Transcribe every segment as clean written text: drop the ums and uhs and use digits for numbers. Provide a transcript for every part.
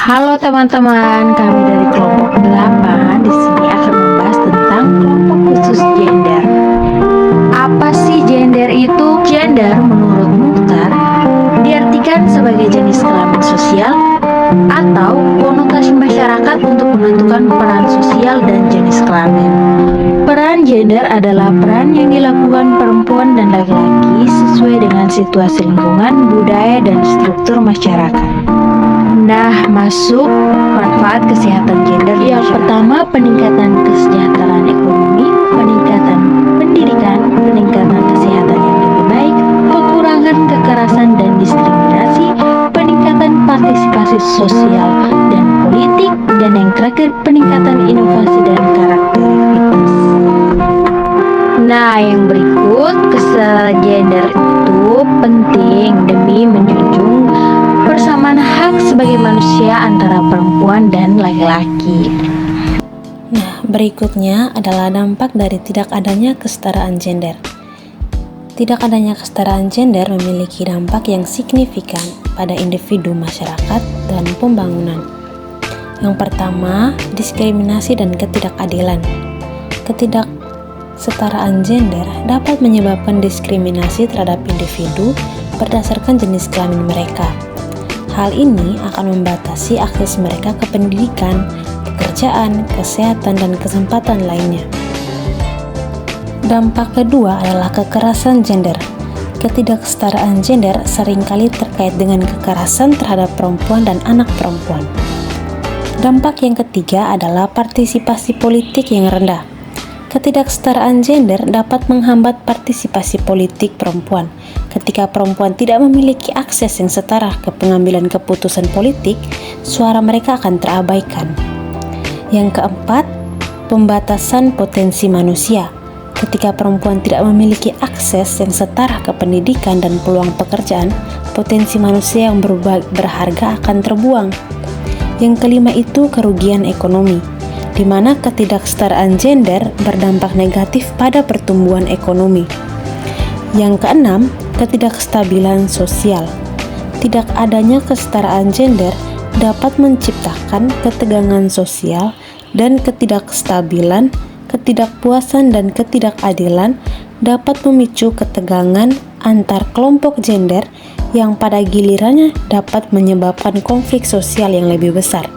Halo teman-teman, kami dari kelompok 8 di sini akan membahas tentang kelompok khusus gender. Apa sih gender itu? Gender menurut Mukhtar diartikan sebagai jenis kelamin sosial atau konotasi masyarakat untuk menentukan peran sosial dan jenis kelamin. Peran gender adalah peran yang dilakukan perempuan dan laki-laki sesuai dengan situasi lingkungan, budaya, dan struktur masyarakat. Nah, masuk manfaat kesehatan gender. Yang pertama, peningkatan kesejahteraan ekonomi, peningkatan pendidikan, peningkatan kesehatan yang lebih baik, pengurangan kekerasan dan diskriminasi, peningkatan partisipasi sosial dan politik, dan yang terakhir, peningkatan inovasi dan karakteristikas. Nah, yang berikut, gender itu penting demi menjunjung persamaan hak sebagai manusia antara perempuan dan laki-laki. Nah, berikutnya adalah dampak dari tidak adanya kesetaraan gender. Tidak adanya kesetaraan gender memiliki dampak yang signifikan pada individu, masyarakat, dan pembangunan. Yang pertama, diskriminasi dan ketidakadilan. Ketidaksetaraan gender dapat menyebabkan diskriminasi terhadap individu berdasarkan jenis kelamin mereka. Hal ini akan membatasi akses mereka ke pendidikan, pekerjaan, kesehatan, dan kesempatan lainnya. Dampak kedua adalah kekerasan gender. Ketidaksetaraan gender seringkali terkait dengan kekerasan terhadap perempuan dan anak perempuan. Dampak yang ketiga adalah partisipasi politik yang rendah. Ketidaksetaraan gender dapat menghambat partisipasi politik perempuan. Ketika perempuan tidak memiliki akses yang setara ke pengambilan keputusan politik, suara mereka akan terabaikan. Yang keempat, pembatasan potensi manusia. Ketika perempuan tidak memiliki akses yang setara ke pendidikan dan peluang pekerjaan, potensi manusia yang berharga akan terbuang. Yang kelima itu kerugian ekonomi, di mana ketidaksetaraan gender berdampak negatif pada pertumbuhan ekonomi. Yang keenam, ketidakstabilan sosial. Tidak adanya kesetaraan gender dapat menciptakan ketegangan sosial dan ketidakstabilan, ketidakpuasan, dan ketidakadilan dapat memicu ketegangan antar kelompok gender yang pada gilirannya dapat menyebabkan konflik sosial yang lebih besar.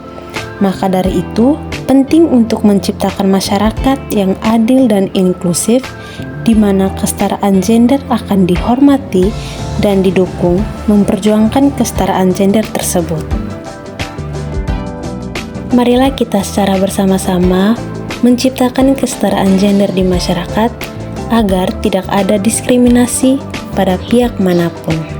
Maka dari itu, penting untuk menciptakan masyarakat yang adil dan inklusif, di mana kesetaraan gender akan dihormati dan didukung, memperjuangkan kesetaraan gender tersebut. Marilah kita secara bersama-sama menciptakan kesetaraan gender di masyarakat agar tidak ada diskriminasi pada pihak manapun.